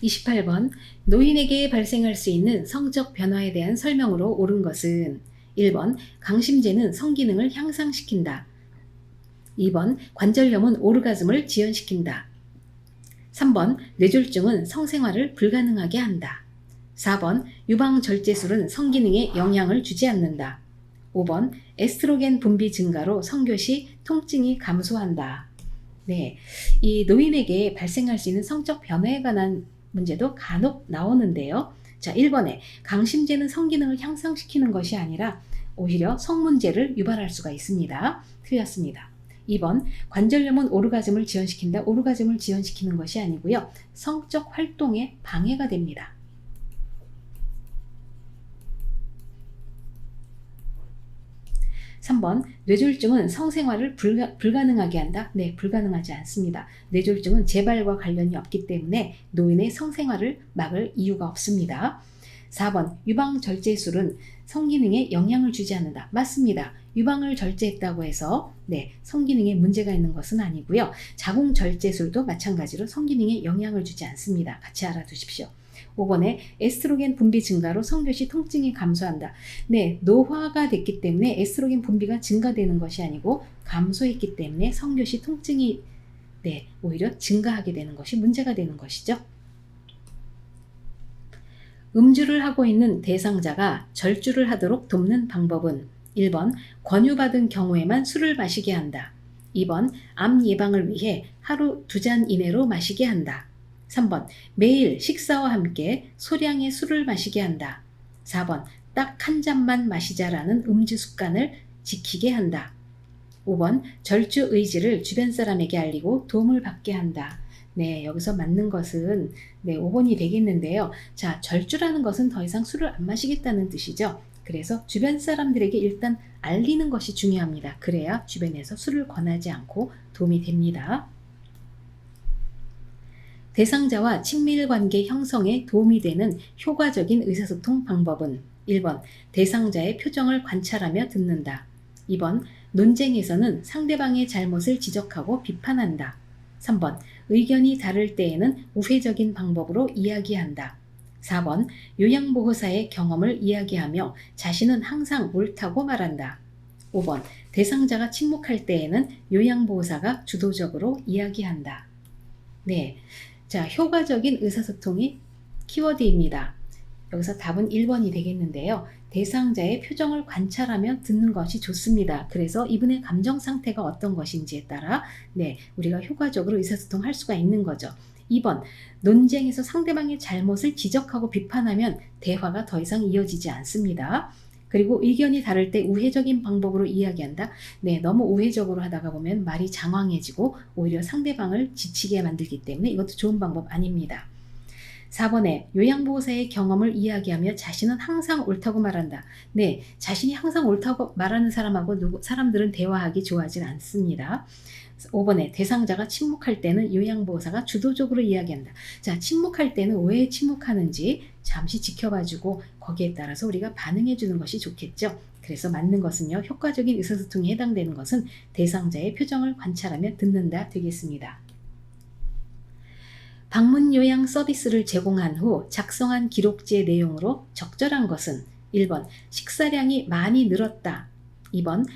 28번, 노인에게 발생할 수 있는 성적 변화에 대한 설명으로 옳은 것은 1번, 강심제는 성기능을 향상시킨다. 2번, 관절염은 오르가즘을 지연시킨다. 3번, 뇌졸중은 성생활을 불가능하게 한다. 4번, 유방절제술은 성기능에 영향을 주지 않는다. 5번, 에스트로겐 분비 증가로 성교시 통증이 감소한다. 네, 이 노인에게 발생할 수 있는 성적 변화에 관한 문제도 간혹 나오는데요. 자, 1번에 강심제는 성기능을 향상시키는 것이 아니라 오히려 성문제를 유발할 수가 있습니다. 틀렸습니다. 2번, 관절염은 오르가즘을 지연시킨다. 오르가즘을 지연시키는 것이 아니고요. 성적 활동에 방해가 됩니다. 3번, 뇌졸중은 성생활을 불가능하게 한다. 네, 불가능하지 않습니다. 뇌졸중은 재발과 관련이 없기 때문에 노인의 성생활을 막을 이유가 없습니다. 4번, 유방절제술은 성기능에 영향을 주지 않는다. 맞습니다. 유방을 절제했다고 해서 성기능에 문제가 있는 것은 아니고요. 자궁절제술도 마찬가지로 성기능에 영향을 주지 않습니다. 같이 알아두십시오. 5번에 에스트로겐 분비 증가로 성교시 통증이 감소한다. 네, 노화가 됐기 때문에 에스트로겐 분비가 증가되는 것이 아니고 감소했기 때문에 성교시 통증이 오히려 증가하게 되는 것이 문제가 되는 것이죠. 음주를 하고 있는 대상자가 절주를 하도록 돕는 방법은 1번, 권유받은 경우에만 술을 마시게 한다. 2번, 암 예방을 위해 하루 2잔 이내로 마시게 한다. 3번, 매일 식사와 함께 소량의 술을 마시게 한다. 4번, 딱 한 잔만 마시자라는 음주 습관을 지키게 한다. 5번, 절주 의지를 주변 사람에게 알리고 도움을 받게 한다. 네, 여기서 맞는 것은 5번이 되겠는데요. 자, 절주라는 것은 더 이상 술을 안 마시겠다는 뜻이죠. 그래서 주변 사람들에게 일단 알리는 것이 중요합니다. 그래야 주변에서 술을 권하지 않고 도움이 됩니다. 대상자와 친밀관계 형성에 도움이 되는 효과적인 의사소통 방법은 1번, 대상자의 표정을 관찰하며 듣는다. 2번, 논쟁에서는 상대방의 잘못을 지적하고 비판한다. 3번, 의견이 다를 때에는 우회적인 방법으로 이야기한다. 4번, 요양보호사의 경험을 이야기하며 자신은 항상 옳다고 말한다. 5번, 대상자가 침묵할 때에는 요양보호사가 주도적으로 이야기한다. 네, 자, 효과적인 의사소통이 키워드입니다. 여기서 답은 1번이 되겠는데요. 대상자의 표정을 관찰하며 듣는 것이 좋습니다. 그래서 이분의 감정 상태가 어떤 것인지에 따라 우리가 효과적으로 의사소통할 수가 있는 거죠. 2번, 논쟁에서 상대방의 잘못을 지적하고 비판하면 대화가 더 이상 이어지지 않습니다. 그리고 의견이 다를 때 우회적인 방법으로 이야기한다. 네, 너무 우회적으로 하다가 보면 말이 장황해지고 오히려 상대방을 지치게 만들기 때문에 이것도 좋은 방법 아닙니다. 4번에 요양보호사의 경험을 이야기하며 자신은 항상 옳다고 말한다. 네, 자신이 항상 옳다고 말하는 사람하고 사람들은 대화하기 좋아하지 않습니다. 5번에 대상자가 침묵할 때는 요양보호사가 주도적으로 이야기한다. 자, 침묵할 때는 왜 침묵하는지 잠시 지켜봐주고 거기에 따라서 우리가 반응해주는 것이 좋겠죠. 그래서 맞는 것은요, 효과적인 의사소통에 해당되는 것은 대상자의 표정을 관찰하며 듣는다 되겠습니다. 방문 요양 서비스를 제공한 후 작성한 기록지의 내용으로 적절한 것은 1번 식사량이 많이 늘었다. 2번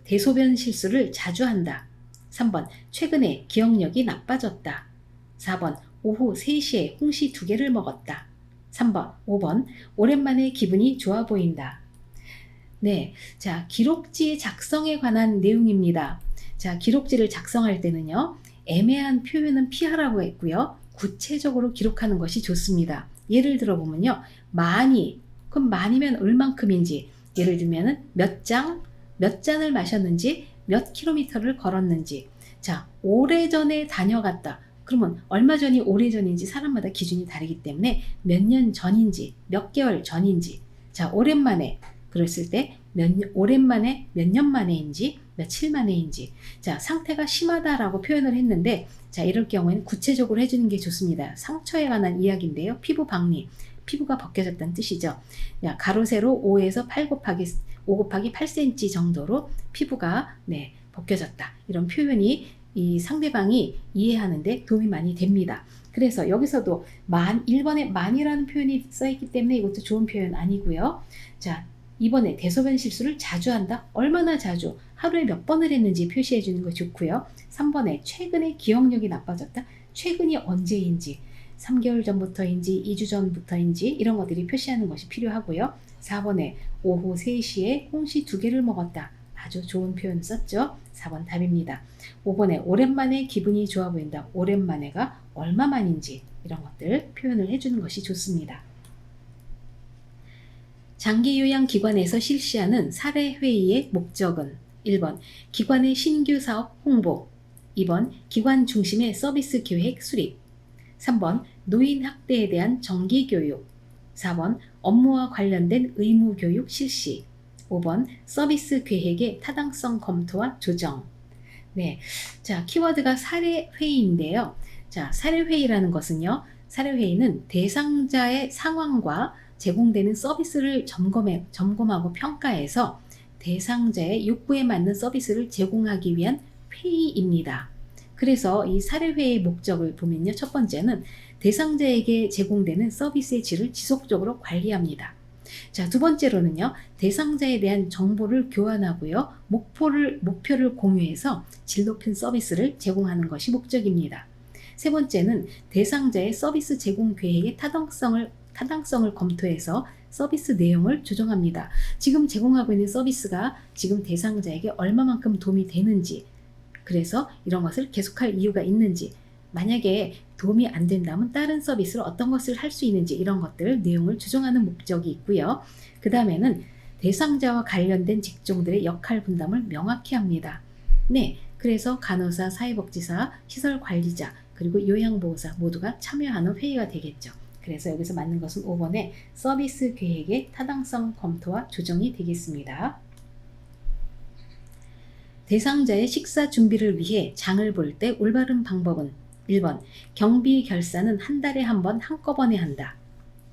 대소변 실수를 자주 한다. 3번 최근에 기억력이 나빠졌다. 4번 오후 3시에 홍시 2개를 먹었다. 5번 오랜만에 기분이 좋아 보인다. 네, 자, 기록지 작성에 관한 내용입니다. 자, 기록지를 작성할 때는요, 애매한 표현은 피하라고 했고요. 구체적으로 기록하는 것이 좋습니다. 예를 들어 보면요, 많이, 그럼 많이면 얼만큼인지, 예를 들면은 몇 잔을 마셨는지, 몇 킬로미터를 걸었는지, 자, 오래전에 다녀갔다. 그러면 얼마 전이 오래전인지 사람마다 기준이 다르기 때문에 몇 년 전인지, 몇 개월 전인지, 자, 오랜만에, 그랬을 때 오랜만에 몇 년 만에인지 며칠 만에인지, 자, 상태가 심하다라고 표현을 했는데, 자, 이럴 경우에는 구체적으로 해주는 게 좋습니다. 상처에 관한 이야기인데요. 피부 박리, 피부가 벗겨졌다는 뜻이죠. 야, 가로 세로 5에서 5 곱하기 8cm 정도로 피부가 벗겨졌다. 이런 표현이 이 상대방이 이해하는데 도움이 많이 됩니다. 그래서 여기서도 1번에 만이라는 표현이 써있기 때문에 이것도 좋은 표현 아니고요. 자, 2번에 대소변 실수를 자주 한다. 얼마나 자주, 하루에 몇 번을 했는지 표시해 주는 거 좋고요. 3번에 최근에 기억력이 나빠졌다. 최근이 언제인지, 3개월 전부터인지 2주 전부터인지 이런 것들이 표시하는 것이 필요하고요. 4번에 오후 3시에 홍시 2개를 먹었다. 아주 좋은 표현 썼죠. 4번 답입니다. 5번에 오랜만에 기분이 좋아 보인다. 오랜만에가 얼마만인지 이런 것들 표현을 해주는 것이 좋습니다. 장기요양기관에서 실시하는 사례회의의 목적은 1번 기관의 신규 사업 홍보, 2번 기관 중심의 서비스 계획 수립, 3번 노인 학대에 대한 정기교육, 4번 업무와 관련된 의무교육 실시, 5번 서비스 계획의 타당성 검토와 조정. 네, 자, 키워드가 사례회의인데요. 자, 사례회의라는 것은요, 사례회의는 대상자의 상황과 제공되는 서비스를 점검하고 평가해서 대상자의 욕구에 맞는 서비스를 제공하기 위한 회의입니다. 그래서 이 사례회의 목적을 보면요, 첫 번째는 대상자에게 제공되는 서비스의 질을 지속적으로 관리합니다. 자, 두 번째로는요, 대상자에 대한 정보를 교환하고요, 목표를 공유해서 질 높은 서비스를 제공하는 것이 목적입니다. 세 번째는 대상자의 서비스 제공 계획의 타당성을 검토해서 서비스 내용을 조정합니다. 지금 제공하고 있는 서비스가 지금 대상자에게 얼마만큼 도움이 되는지, 그래서 이런 것을 계속할 이유가 있는지, 만약에 도움이 안 된다면 다른 서비스로 어떤 것을 할 수 있는지 이런 것들 내용을 조정하는 목적이 있고요. 그 다음에는 대상자와 관련된 직종들의 역할 분담을 명확히 합니다. 네, 그래서 간호사, 사회복지사, 시설관리자, 그리고 요양보호사 모두가 참여하는 회의가 되겠죠. 그래서 여기서 맞는 것은 5번의 서비스 계획의 타당성 검토와 조정이 되겠습니다. 대상자의 식사 준비를 위해 장을 볼 때 올바른 방법은 1번 경비 결산은 한 달에 한 번 한꺼번에 한다.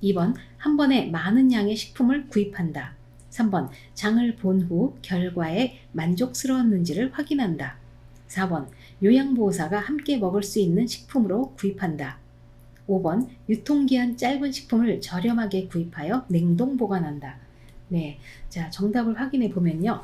2번 한 번에 많은 양의 식품을 구입한다. 3번 장을 본 후 결과에 만족스러웠는지를 확인한다. 4번 요양보호사가 함께 먹을 수 있는 식품으로 구입한다. 5번 유통기한 짧은 식품을 저렴하게 구입하여 냉동 보관한다. 네, 자, 정답을 확인해 보면요.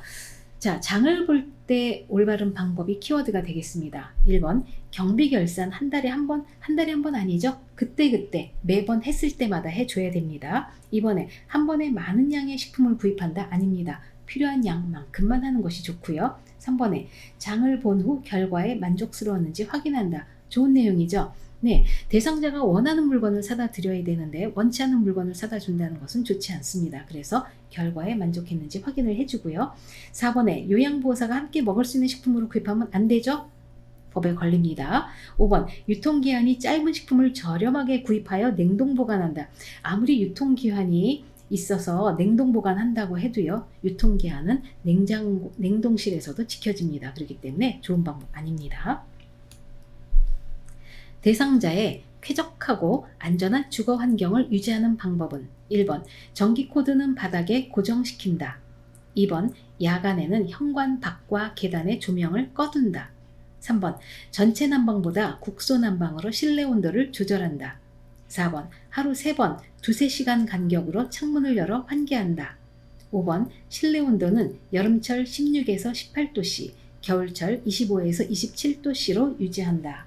자, 장을 볼 때 올바른 방법이 키워드가 되겠습니다. 1번 경비 결산 한 달에 한 번 아니죠? 그때 매번 했을 때마다 해줘야 됩니다. 2번에 한 번에 많은 양의 식품을 구입한다. 아닙니다. 필요한 양만큼만 하는 것이 좋고요. 3번에 장을 본 후 결과에 만족스러웠는지 확인한다. 좋은 내용이죠. 네, 대상자가 원하는 물건을 사다 드려야 되는데 원치 않는 물건을 사다 준다는 것은 좋지 않습니다. 그래서 결과에 만족했는지 확인을 해주고요. 4번에 요양보호사가 함께 먹을 수 있는 식품으로 구입하면 안 되죠? 법에 걸립니다. 5번 유통기한이 짧은 식품을 저렴하게 구입하여 냉동 보관한다. 아무리 유통기한이 있어서 냉동 보관한다고 해도요. 유통기한은 냉동실에서도 지켜집니다. 그렇기 때문에 좋은 방법 아닙니다. 대상자의 쾌적하고 안전한 주거 환경을 유지하는 방법은 1번 전기 코드는 바닥에 고정시킨다. 2번 야간에는 현관 밖과 계단의 조명을 꺼둔다. 3번 전체 난방보다 국소 난방으로 실내 온도를 조절한다. 4번 하루 3번 2-3시간 간격으로 창문을 열어 환기한다. 5번 실내 온도는 여름철 16에서 18도씨, 겨울철 25에서 27도씨로 유지한다.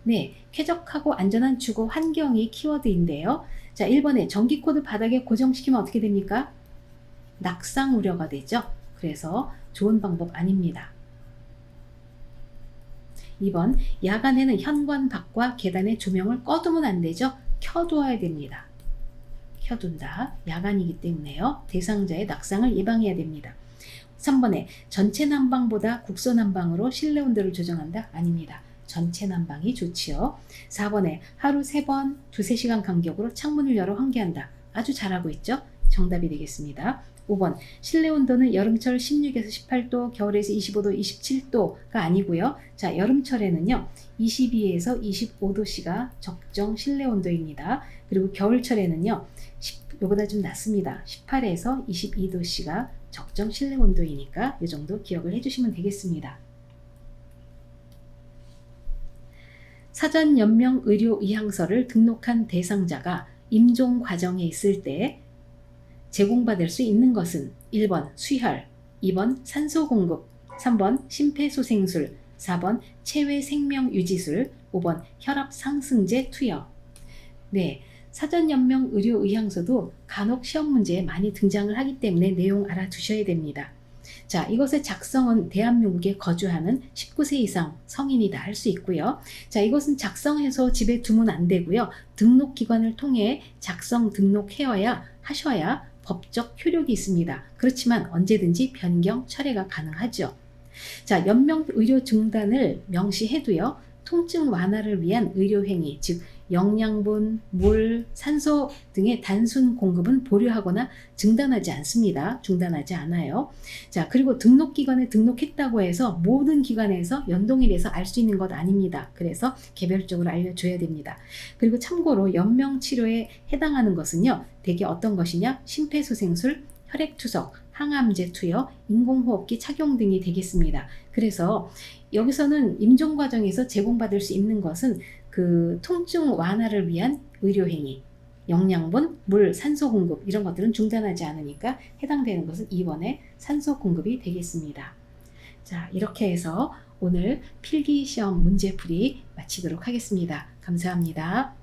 네, 쾌적하고 안전한 주거 환경이 키워드인데요. 자, 1번에 전기코드 바닥에 고정시키면 어떻게 됩니까? 낙상 우려가 되죠. 그래서 좋은 방법 아닙니다. 2번, 야간에는 현관 밖과 계단의 조명을 꺼두면 안 되죠. 켜두어야 됩니다. 켜둔다. 야간이기 때문에요. 대상자의 낙상을 예방해야 됩니다. 3번에 전체 난방보다 국소 난방으로 실내 온도를 조정한다? 아닙니다. 전체 난방이 좋지요. 4번에 하루 3번 2-3시간 간격으로 창문을 열어 환기한다. 아주 잘하고 있죠? 정답이 되겠습니다. 5번 실내 온도는 여름철 16에서 18도, 겨울에서 25도, 27도가 아니고요. 자, 여름철에는요. 22에서 25도씨가 적정 실내 온도입니다. 그리고 겨울철에는요. 요보다 좀 낮습니다. 18에서 22도씨가 적정 실내 온도이니까 이 정도 기억을 해주시면 되겠습니다. 사전 연명 의료 의향서를 등록한 대상자가 임종 과정에 있을 때 제공받을 수 있는 것은 1번 수혈, 2번 산소 공급, 3번 심폐소생술, 4번 체외 생명 유지술, 5번 혈압 상승제 투여. 네, 사전 연명 의료 의향서도 간혹 시험 문제에 많이 등장을 하기 때문에 내용 알아두셔야 됩니다. 자, 이것의 작성은 대한민국에 거주하는 19세 이상 성인이 다 할 수 있고요. 자, 이것은 작성해서 집에 두면 안 되고요. 등록기관을 통해 작성 하셔야 법적 효력이 있습니다. 그렇지만 언제든지 변경, 철회가 가능하죠. 자, 연명 의료 중단을 명시해도요. 통증 완화를 위한 의료행위, 즉 영양분, 물, 산소 등의 단순 공급은 보류하거나 중단하지 않아요. 자, 그리고 등록기관에 등록했다고 해서 모든 기관에서 연동이 돼서 알 수 있는 것 아닙니다. 그래서 개별적으로 알려줘야 됩니다. 그리고 참고로 연명치료에 해당하는 것은요. 대개 어떤 것이냐? 심폐소생술, 혈액투석, 항암제 투여, 인공호흡기 착용 등이 되겠습니다. 그래서 여기서는 임종 과정에서 제공받을 수 있는 것은 그 통증 완화를 위한 의료행위, 영양분, 물, 산소 공급 이런 것들은 중단하지 않으니까 해당되는 것은 2번의 산소 공급이 되겠습니다. 자, 이렇게 해서 오늘 필기시험 문제풀이 마치도록 하겠습니다. 감사합니다.